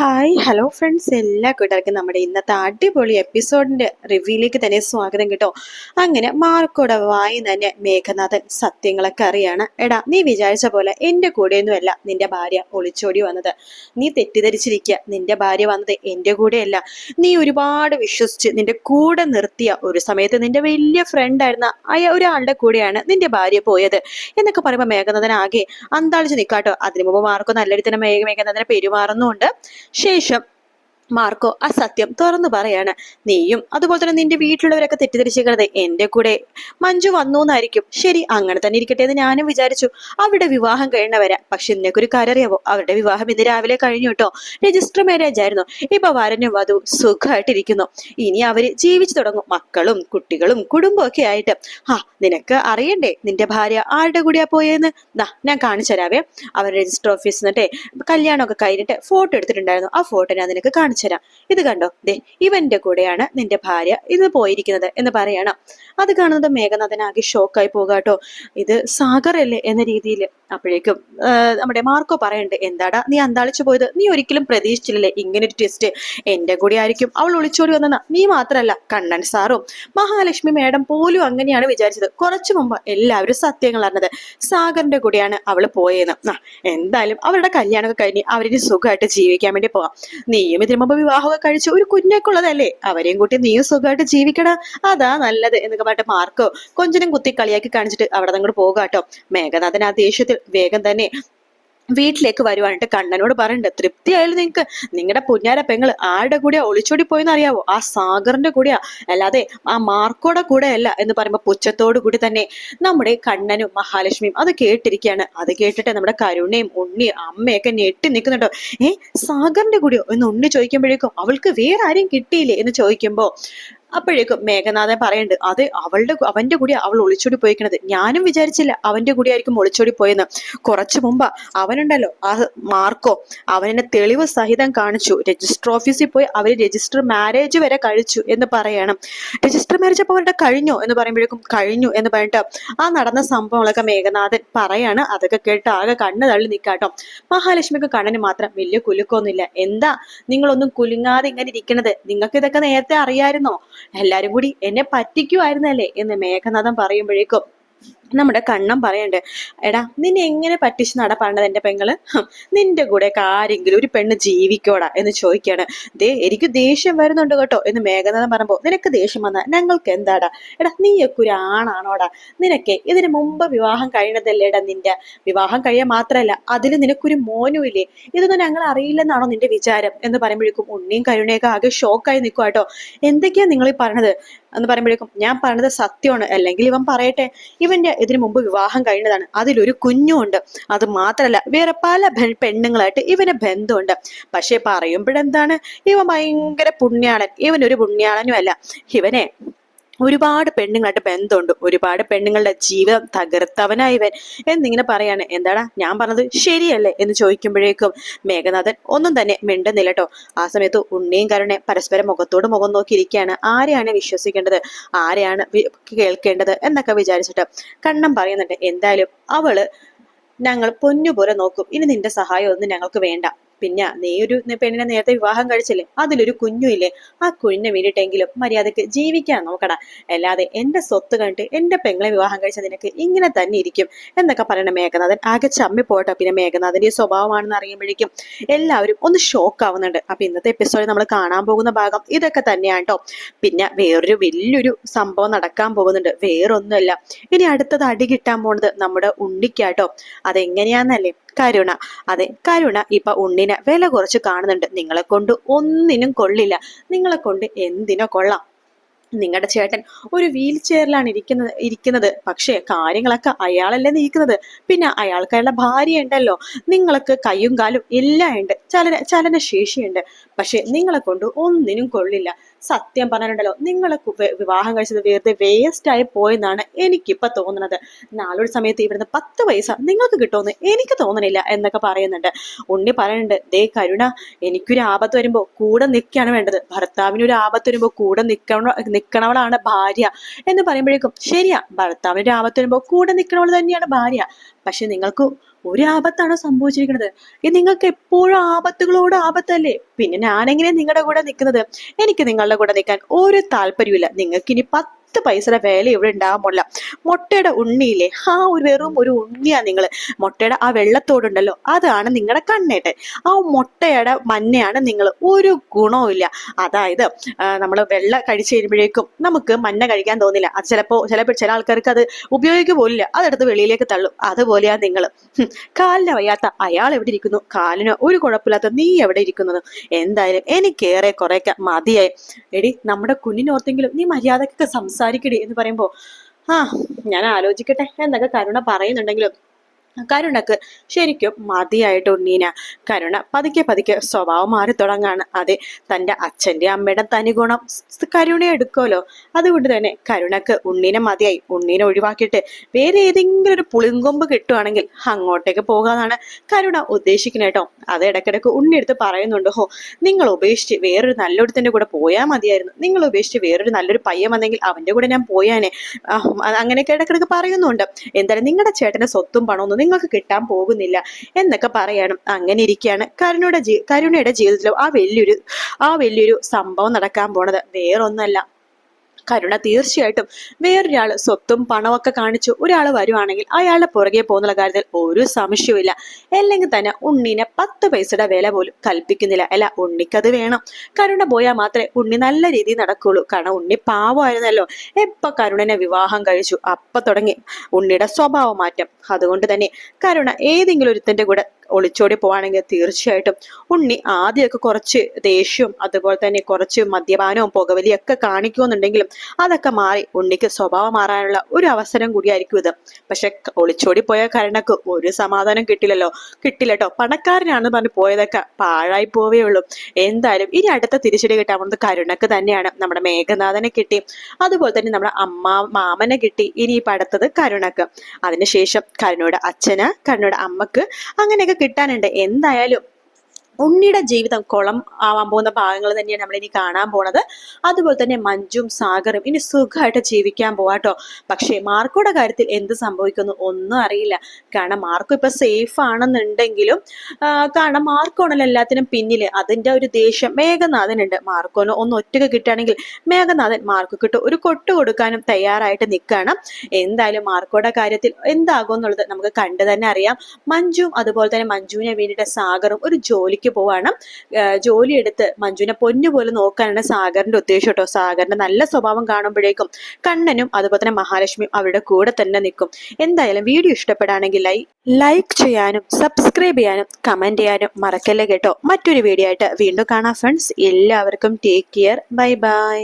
Hi hello friends, എല്ലാ കൂട്ടുകാർക്കും നമ്മുടെ ഇന്നത്തെ അടിപൊളി എപ്പിസോഡിന്റെ റിവ്യൂയിലേക്ക് തന്നെ സ്വാഗതം കേട്ടോ. അങ്ങനെ മാർക്കോടെ വായി തന്നെ മേഘനാഥൻ സത്യങ്ങളൊക്കെ അറിയാണ്. എടാ, നീ വിചാരിച്ച പോലെ എന്റെ കൂടെയൊന്നുമല്ല നിന്റെ ഭാര്യ ഒളിച്ചോടി വന്നത്. നീ തെറ്റിദ്ധരിച്ചിരിക്കുക. നിന്റെ ഭാര്യ വന്നത് എന്റെ കൂടെയല്ല. നീ ഒരുപാട് വിശ്വസിച്ച് നിന്റെ കൂടെ നിർത്തിയ, ഒരു സമയത്ത് നിന്റെ വലിയ ഫ്രണ്ട് ആയിരുന്ന ഒരാളുടെ കൂടെയാണ് നിന്റെ ഭാര്യ പോയത് എന്നൊക്കെ പറയുമ്പോൾ മേഘനാഥൻ ആകെ അന്താളിച്ച് നിൽക്കാട്ടോ. അതിനു മുമ്പ് മാർക്കോ നല്ല രീതി തന്നെ മേഘനാഥനെ പെരുമാറുന്നുണ്ട്. ശേഷം മാർക്കോ ആ സത്യം തുറന്നു പറയാണ്. നീയും അതുപോലെ തന്നെ നിന്റെ വീട്ടിലുള്ളവരൊക്കെ തെറ്റിദ്ധരിച്ചിരിക്കുന്നത് എന്റെ കൂടെ മഞ്ജു വന്നു എന്നായിരിക്കും. ശരി, അങ്ങനെ തന്നെ ഇരിക്കട്ടെ എന്ന് ഞാനും വിചാരിച്ചു. അവിടെ വിവാഹം കഴിഞ്ഞവരാ. പക്ഷെ നിനക്കൊരു കാര്യം അറിയാവോ? അവരുടെ വിവാഹം ഇന്ന് രാവിലെ കഴിഞ്ഞു കേട്ടോ. രജിസ്റ്റർ മാരേജ് ആയിരുന്നു. ഇപ്പൊ വരനും വധു സുഖമായിട്ടിരിക്കുന്നു. ഇനി അവര് ജീവിച്ചു തുടങ്ങും, മക്കളും കുട്ടികളും കുടുംബവും ഒക്കെ ആയിട്ട്. നിനക്ക് അറിയണ്ടേ നിന്റെ ഭാര്യ ആരുടെ കൂടെയാ പോയെന്ന്? ഞാൻ കാണിച്ചു തരാവേ. അവർ രജിസ്റ്റർ ഓഫീസിൽ നിന്നിട്ടേ കല്യാണമൊക്കെ കഴിഞ്ഞിട്ട് ഫോട്ടോ എടുത്തിട്ടുണ്ടായിരുന്നു. ആ ഫോട്ടോ ഞാൻ നിനക്ക് കാണിച്ചു തരാം. ഇത് കണ്ടോ, ദേ ഇവന്റെ കൂടെയാണ് നിന്റെ ഭാര്യ ഇത് പോയിരിക്കുന്നത് എന്ന് പറയണം. അത് കാണുന്നത് മേഘനാഥനാകെ ഷോക്കായി പോകാട്ടോ. ഇത് സാഗർ അല്ലേ എന്ന രീതിയിൽ. അപ്പോഴേക്കും നമ്മുടെ മാർക്കോ പറയുന്നുണ്ട്, എന്താടാ നീ അന്താളിച്ചു പോയത്? നീ ഒരിക്കലും പ്രതീക്ഷിച്ചില്ലല്ലേ ഇങ്ങനൊരു ട്വിസ്റ്റ്? എന്റെ കൂടെ ആയിരിക്കും അവൾ ഒളിച്ചോടി വന്നെന്ന. നീ മാത്രല്ല, കണ്ണൻ സാറും മഹാലക്ഷ്മി മേഡം പോലും അങ്ങനെയാണ് വിചാരിച്ചത്. കുറച്ചു മുമ്പ് എല്ലാവരും സത്യങ്ങൾ അറിഞ്ഞത് സാഗറിന്റെ കൂടെയാണ് അവള് പോയെന്ന്. എന്തായാലും അവരുടെ കല്യാണമൊക്കെ കഴിഞ്ഞ് അവരിന് സുഖമായിട്ട് ജീവിക്കാൻ വേണ്ടി പോവാം. നീയും ഇതിനു മുമ്പ് വിവാഹമൊക്കെ കഴിച്ച് ഒരു കുഞ്ഞൊക്കെയുള്ളതല്ലേ? അവരെയും കൂട്ടി നീയും സുഖമായിട്ട് ജീവിക്കണം, അതാ നല്ലത് എന്നൊക്കെ പറഞ്ഞിട്ട് മാർക്കോ കൊഞ്ചനും കുത്തി കളിയാക്കി കാണിച്ചിട്ട് അവിടെ അങ്ങോട്ട് പോകാട്ടോ. മേഘനാഥൻ ആ ദേഷ്യത്തിൽ വേഗം തന്നെ വീട്ടിലേക്ക് വരുവാനായിട്ട് കണ്ണനോട് പറയുന്നുണ്ട്, തൃപ്തിയായാലും നിങ്ങക്ക്? നിങ്ങളുടെ പുന്നാര പെങ്ങള് ആരുടെ കൂടെയാ ഒളിച്ചോടി പോയെന്ന് അറിയാവോ? ആ സാഗറിന്റെ കൂടെയാ, അല്ലാതെ ആ മാർക്കോടെ കൂടെ അല്ല എന്ന് പറയുമ്പോ പുച്ഛത്തോടു കൂടി തന്നെ നമ്മുടെ കണ്ണനും മഹാലക്ഷ്മിയും അത് കേട്ടിരിക്കുകയാണ്. അത് കേട്ടിട്ട് നമ്മുടെ കരുണയും ഉണ്ണിയും അമ്മയൊക്കെ ഞെട്ടി നിൽക്കുന്നുണ്ടോ. സാഗറിന്റെ കൂടെയോ എന്ന് ഉണ്ണി ചോദിക്കുമ്പോഴേക്കും അവൾക്ക് വേറെ ആരെയും കിട്ടിയില്ലേ എന്ന് ചോദിക്കുമ്പോ അപ്പോഴേക്കും മേഘനാഥൻ പറയുന്നുണ്ട്, അത് അവന്റെ കൂടെ അവൾ ഒളിച്ചോടി പോയിക്കണത്. ഞാനും വിചാരിച്ചില്ല അവന്റെ കൂടെ ആയിരിക്കും ഒളിച്ചോടി പോയെന്ന്. കുറച്ചു മുമ്പ് അവനുണ്ടല്ലോ ആ മാർക്കോ, അവനെ തെളിവ് സഹിതം കാണിച്ചു. രജിസ്റ്റർ ഓഫീസിൽ പോയി അവര് രജിസ്റ്റർ മാരേജ് വരെ കഴിച്ചു എന്ന് പറയണം. രജിസ്റ്റർ മാരേജ് അപ്പൊ അവരുടെ കഴിഞ്ഞോ എന്ന് പറയുമ്പോഴേക്കും കഴിഞ്ഞു എന്ന് പറഞ്ഞിട്ട് ആ നടന്ന സംഭവങ്ങളൊക്കെ മേഘനാഥൻ പറയാണ്. അതൊക്കെ കേട്ട് ആകെ കണ്ണ് തള്ളി നിൽക്കാട്ടോ. മഹാലക്ഷ്മിക്ക് കണ്ണന് മാത്രം വലിയ കുലുക്കൊന്നുമില്ല. എന്താ നിങ്ങളൊന്നും കുലുങ്ങാതെ ഇങ്ങനെ ഇരിക്കണത്? നിങ്ങൾക്ക് ഇതൊക്കെ നേരത്തെ അറിയായിരുന്നോ? എല്ലാരും കൂടി എന്നെ പറ്റിക്കുമായിരുന്നല്ലേ എന്ന് മേഘനാഥൻ പറയുമ്പോഴേക്കും നമ്മുടെ കണ്ണം പറയണ്ട്, എടാ നിന്നെ എങ്ങനെ പറ്റിച്ച് നടപ്പാണ്ടത് എന്റെ പെങ്ങള്? നിന്റെ കൂടെ ആരെങ്കിലും ഒരു പെണ്ണ് ജീവിക്കോടാ എന്ന് ചോദിക്കാണ്. എനിക്ക് ദേഷ്യം വരുന്നുണ്ട് കേട്ടോ എന്ന് മേഘനാഥൻ പറയുമ്പോ, നിനക്ക് ദേഷ്യം വന്നാ ഞങ്ങൾക്ക് എന്താടാ? എടാ നീയൊക്കെ ഒരു ആണാണോടാ? നിനക്ക് ഇതിനു മുമ്പ് വിവാഹം കഴിയണതല്ലേടാ നിന്റെ? വിവാഹം കഴിയാൻ മാത്രല്ല അതിൽ നിനക്കൊരു മോനും ഇല്ലേ? ഇതൊന്നും ഞങ്ങൾ അറിയില്ലെന്നാണോ നിന്റെ വിചാരം എന്ന് പറയുമ്പോഴേക്കും ഉണ്ണിയും കരുണയൊക്കെ ആകെ ഷോക്കായി നിൽക്കുക കേട്ടോ. എന്തൊക്കെയാ നിങ്ങൾ ഈ പറഞ്ഞത് എന്ന് പറയുമ്പോഴേക്കും ഞാൻ പറഞ്ഞത് സത്യമാണ്, അല്ലെങ്കിൽ ഇവൻ പറയട്ടെ, ഇവന്റെ ഇതിനു മുമ്പ് വിവാഹം കഴിഞ്ഞതാണ്, അതിലൊരു കുഞ്ഞുണ്ട്. അത് മാത്രല്ല വേറെ പല പെണ്ണുങ്ങളായിട്ട് ഇവന് ബന്ധമുണ്ട്. പക്ഷെ പറയുമ്പോഴെന്താണ്, ഇവൻ ഭയങ്കര പുണ്യാളൻ. ഇവനൊരു പുണ്യാളനും അല്ല. ഇവനെ ഒരുപാട് പെണ്ണുങ്ങളായിട്ട് ബന്ധമുണ്ട്, ഒരുപാട് പെണ്ണുങ്ങളുടെ ജീവിതം തകർത്തവനായി ഇവൻ എന്നിങ്ങനെ പറയാണ്. എന്താടാ ഞാൻ പറഞ്ഞത് ശരിയല്ലേ എന്ന് ചോദിക്കുമ്പോഴേക്കും മേഘനാഥൻ ഒന്നും തന്നെ മിണ്ടുന്നില്ല കേട്ടോ. ആ സമയത്ത് ഉണ്ണിയും കരുണയും പരസ്പരം മുഖത്തോട് മുഖം നോക്കിയിരിക്കുകയാണ്. ആരെയാണ് വിശ്വസിക്കേണ്ടത്, ആരെയാണ് കേൾക്കേണ്ടത് എന്നൊക്കെ വിചാരിച്ചിട്ട് കണ്ണം പറയുന്നുണ്ട്, എന്തായാലും അവള് ഞങ്ങൾ പൊന്നുപോലെ നോക്കും. ഇനി നിന്റെ സഹായം ഒന്നും ഞങ്ങൾക്ക് വേണ്ട. പിന്നെ നീ ഒരു പെണ്ണിനെ നേരത്തെ വിവാഹം കഴിച്ചില്ലേ, അതിലൊരു കുഞ്ഞുമില്ലേ? ആ കുഞ്ഞിനെ വേണ്ടിയിട്ടെങ്കിലും മര്യാദക്ക് ജീവിക്കാൻ നോക്കടാ. അല്ലാതെ എന്റെ സ്വത്ത് കണ്ടിട്ട് എന്റെ പെങ്ങളെ വിവാഹം കഴിച്ച നിനക്ക് ഇങ്ങനെ തന്നെ ഇരിക്കും എന്നൊക്കെ പറയണ മേഘനാഥൻ ആകെ ചമ്മി പോട്ടോ. പിന്നെ മേഘനാഥന്റെ സ്വഭാവമാണെന്ന് അറിയുമ്പോഴേക്കും എല്ലാവരും ഒന്ന് ഷോക്ക് ആവുന്നുണ്ട്. അപ്പൊ ഇന്നത്തെ എപ്പിസോഡിൽ നമ്മൾ കാണാൻ പോകുന്ന ഭാഗം ഇതൊക്കെ തന്നെയാണ് കേട്ടോ. പിന്നെ വേറൊരു വലിയൊരു സംഭവം നടക്കാൻ പോകുന്നുണ്ട്. വേറൊന്നുമല്ല, ഇനി അടുത്തത് അടി കിട്ടാൻ പോണത് നമ്മുടെ ഉണ്ണിക്കാട്ടോ. അതെങ്ങനെയാന്നല്ലേ, കരുണ. അതെ, കരുണ ഇപ്പൊ ഉണ്ണിനെ വില കുറച്ച് കാണുന്നുണ്ട്. നിങ്ങളെ കൊണ്ട് ഒന്നിനും കൊള്ളില്ല, നിങ്ങളെ കൊണ്ട് എന്തിനോ കൊള്ളാം. നിങ്ങളുടെ ചേട്ടൻ ഒരു വീൽ ചെയറിലാണ് ഇരിക്കുന്നത്. പക്ഷേ കാര്യങ്ങളൊക്കെ അയാളല്ലേ നീക്കുന്നത്. പിന്നെ അയാൾക്ക് അയാളുടെ ഭാര്യ ഉണ്ടല്ലോ. നിങ്ങൾക്ക് കയ്യും കാലും എല്ലാം ഉണ്ട്, ചലനശേഷിയുണ്ട്. പക്ഷെ നിങ്ങളെ കൊണ്ട് ഒന്നിനും കൊള്ളില്ല. സത്യം പറഞ്ഞിട്ടുണ്ടല്ലോ, നിങ്ങളെ വിവാഹം കഴിച്ചത് വെറുതെ വേസ്റ്റ് ആയി പോയെന്നാണ് എനിക്കിപ്പൊ തോന്നുന്നത്. നാളൊരു സമയത്ത് ഇവിടുന്ന് 10 പൈസ നിങ്ങൾക്ക് കിട്ടുമെന്ന് എനിക്ക് തോന്നണില്ല എന്നൊക്കെ പറയുന്നുണ്ട്. ഉണ്ണി പറയുന്നുണ്ട്, ദേ കരുണ, എനിക്കൊരു ആപത്ത് വരുമ്പോ കൂടെ നിൽക്കുകയാണ് വേണ്ടത്. ഭർത്താവിന് ഒരു ആപത്ത് വരുമ്പോ കൂടെ നിൽക്കണവളാണ് ഭാര്യ എന്ന് പറയുമ്പോഴേക്കും ശരിയാ, ഭർത്താവിന് ഒരു ആപത്ത് വരുമ്പോൾ കൂടെ നിൽക്കണവൾ തന്നെയാണ് ഭാര്യ. പക്ഷെ നിങ്ങൾക്ക് ഒരു ആപത്താണോ സംഭവിച്ചിരിക്കുന്നത്? നിങ്ങൾക്ക് എപ്പോഴും ആപത്തുകളോട് ആപത്തല്ലേ? പിന്നെ ഞാനെങ്ങനെ നിങ്ങളുടെ കൂടെ നിൽക്കുന്നത്? എനിക്ക് നിങ്ങളുടെ കൂടെ നിൽക്കാൻ ഒരു താല്പര്യമില്ല. നിങ്ങൾക്ക് ഇനി 10 പൈസയുടെ വില ഇവിടെ ഉണ്ടാകാൻ പോണില്ല. മുട്ടയുടെ ഉണ്ണിയില്ലേ, ഒരു വെറും ഒരു ഉണ്ണിയാ നിങ്ങള്. മുട്ടയുടെ ആ വെള്ളത്തോടുണ്ടല്ലോ, അതാണ് നിങ്ങളുടെ കണ്ണേട്ടൻ. ആ മുട്ടയുടെ മഞ്ഞയാണ് നിങ്ങൾ. ഒരു ഗുണവും ഇല്ല. അതായത് നമ്മൾ വെള്ള കഴിച്ചു കഴിയുമ്പോഴേക്കും നമുക്ക് മഞ്ഞ കഴിക്കാൻ തോന്നില്ല. അത് ചിലപ്പോൾ ചില ആൾക്കാർക്ക് അത് ഉപയോഗിക്കുക പോലില്ല, അതെടുത്ത് വെളിയിലേക്ക് തള്ളും. അതുപോലെയാ നിങ്ങൾ. കാലിന് വയ്യാത്ത അയാൾ എവിടെ ഇരിക്കുന്നു, കാലിന് ഒരു കുഴപ്പമില്ലാത്ത നീ എവിടെ ഇരിക്കുന്നത്? എന്തായാലും എനിക്കേറെ കുറെയൊക്കെ മതിയായി. എടി, നമ്മുടെ കുഞ്ഞിനോർത്തെങ്കിലും നീ മര്യാദക്കൊക്കെ സംസാരിക്കടി എന്ന് പറയുമ്പോ ഞാൻ ആലോചിക്കട്ടെ എന്നൊക്കെ കരുണ പറയുന്നുണ്ടെങ്കിലും കരുണക്ക് ശരിക്കും മതിയായിട്ട് ഉണ്ണീന. കരുണ പതുക്കെ സ്വഭാവം മാറി തുടങ്ങാണ്. അതെ, തൻ്റെ അച്ഛൻ്റെ അമ്മയുടെ തനി ഗുണം കരുണ എടുക്കുമല്ലോ. അതുകൊണ്ട് തന്നെ കരുണക്ക് ഉണ്ണീനെ മതിയായി. ഉണ്ണീനെ ഒഴിവാക്കിയിട്ട് വേറെ ഏതെങ്കിലും ഒരു പുളിങ്കൊമ്പ് കിട്ടുവാണെങ്കിൽ അങ്ങോട്ടേക്ക് പോകാന്നാണ് കരുണ ഉദ്ദേശിക്കുന്നത് കേട്ടോ. അത് ഇടയ്ക്കിടയ്ക്ക് ഉണ്ണി എടുത്ത് പറയുന്നുണ്ട്, നിങ്ങൾ ഉപേക്ഷിച്ച് വേറൊരു നല്ലൊരുത്തൻ്റെ കൂടെ പോയാൽ മതിയായിരുന്നു. നിങ്ങൾ ഉപേക്ഷിച്ച് വേറൊരു നല്ലൊരു പയ്യൻ വന്നെങ്കിൽ അവൻ്റെ കൂടെ ഞാൻ പോയാനെ. അങ്ങനെയൊക്കെ ഇടയ്ക്കിടയ്ക്ക് പറയുന്നുണ്ട്. എന്തായാലും നിങ്ങളുടെ ചേട്ടൻ്റെ സ്വത്തും പണമൊന്നും നിങ്ങൾക്ക് കിട്ടാൻ പോകുന്നില്ല എന്നൊക്കെ പറയണം. അങ്ങനെ ഇരിക്കുകയാണ് കരുണയുടെ ജീവിതത്തിലും ആ വലിയൊരു സംഭവം നടക്കാൻ പോണത്. വേറൊന്നല്ല, കരുണ തീർച്ചയായിട്ടും വേറൊരാൾ സ്വത്തും പണമൊക്കെ കാണിച്ചു ഒരാൾ വരുവാണെങ്കിൽ അയാളുടെ പുറകെ പോകുന്ന കാര്യത്തിൽ ഒരു സംശയവുമില്ല. അല്ലെങ്കിൽ തന്നെ ഉണ്ണീനെ 10 പൈസയുടെ വില പോലും കൽപ്പിക്കുന്നില്ല. അല്ല, ഉണ്ണിക്കത് വേണം. കരുണ പോയാൽ മാത്രമേ ഉണ്ണി നല്ല രീതിയിൽ നടക്കുള്ളൂ. കാരണം ഉണ്ണി പാവമായിരുന്നല്ലോ. എപ്പൊ കരുണനെ വിവാഹം കഴിച്ചു അപ്പൊ തുടങ്ങി ഉണ്ണിയുടെ സ്വഭാവ മാറ്റം. അതുകൊണ്ട് തന്നെ കരുണ ഏതെങ്കിലും ഒരുത്തന്റെ കൂടെ ഒളിച്ചോടി പോവാണെങ്കിൽ തീർച്ചയായിട്ടും ഉണ്ണി ആദ്യമൊക്കെ കുറച്ച് ദേഷ്യവും അതുപോലെ തന്നെ കുറച്ച് മദ്യപാനവും പുകവലിയൊക്കെ കാണിക്കുമെന്നുണ്ടെങ്കിലും അതൊക്കെ മാറി ഉണ്ണിക്ക് സ്വഭാവം മാറാനുള്ള ഒരു അവസരം കൂടിയായിരിക്കും ഇത്. പക്ഷെ ഒളിച്ചോടി പോയ കരുണക്ക് ഒരു സമാധാനം കിട്ടില്ല കേട്ടോ. പണക്കാരനാണെന്ന് പറഞ്ഞ് പോയതൊക്കെ പാഴായി പോവേ ഉള്ളൂ. എന്തായാലും ഇനി അടുത്ത തിരിച്ചടി കിട്ടാൻ പോകുന്നത് കരുണക്ക് തന്നെയാണ്. നമ്മുടെ മേഘനാഥനെ കിട്ടി, അതുപോലെ തന്നെ നമ്മുടെ മാമനെ കിട്ടി. ഇനി ഈ അടുത്തത് കരുണക്ക്. അതിനുശേഷം കരുണയുടെ അച്ഛന്, കരുണയുടെ അമ്മക്ക് അങ്ങനെയൊക്കെ കിട്ടാനുണ്ട്. എന്തായാലും ഉണ്ണിയുടെ ജീവിതം കുളം ആവാൻ പോകുന്ന ഭാഗങ്ങൾ തന്നെയാണ് നമ്മൾ ഇനി കാണാൻ പോണത്. അതുപോലെ തന്നെ മഞ്ജും സാഗറും ഇനി സുഖമായിട്ട് ജീവിക്കാൻ പോവാട്ടോ. പക്ഷേ മാർക്കോയുടെ കാര്യത്തിൽ എന്ത് സംഭവിക്കുന്നു ഒന്നും അറിയില്ല. കാരണം മാർക്കോ ഇപ്പൊ സേഫ് ആണെന്നുണ്ടെങ്കിലും കാരണം മാർക്കോണല്ലോ എല്ലാത്തിനും പിന്നില്. അതിന്റെ ഒരു ദേഷ്യം മേഘനാഥനുണ്ട്. മാർക്കോന് ഒന്ന് ഒറ്റക്ക് കിട്ടുകയാണെങ്കിൽ മേഘനാഥൻ മാർക്കോക്കിട്ട് ഒരു കൊട്ട് കൊടുക്കാനും തയ്യാറായിട്ട് നിൽക്കുകയാണ്. എന്തായാലും മാർക്കോയുടെ കാര്യത്തിൽ എന്താകും എന്നുള്ളത് നമുക്ക് കണ്ടു തന്നെ അറിയാം. മഞ്ജുവും അതുപോലെ തന്നെ മഞ്ജുവിനെ വേണ്ടിയിട്ട് സാഗറും ഒരു ജോലിക്ക് പോവാണ്. ജോലി എടുത്ത് മഞ്ജുവിനെ പൊന്നുപോലെ നോക്കാനാണ് സാഗറിന്റെ ഉദ്ദേശം കേട്ടോ. സാഗറിന്റെ നല്ല സ്വഭാവം കാണുമ്പോഴേക്കും കണ്ണനും അതുപോലെ തന്നെ മഹാലക്ഷ്മിയും അവരുടെ കൂടെ തന്നെ നിൽക്കും. എന്തായാലും വീഡിയോ ഇഷ്ടപ്പെടുകയാണെങ്കിൽ ലൈക്ക് ചെയ്യാനും സബ്സ്ക്രൈബ് ചെയ്യാനും കമന്റ് ചെയ്യാനും മറക്കല്ലേ കേട്ടോ. മറ്റൊരു വീഡിയോ ആയിട്ട് വീണ്ടും കാണാം ഫ്രണ്ട്സ്. എല്ലാവർക്കും ടേക്ക് കെയർ. Bye bye.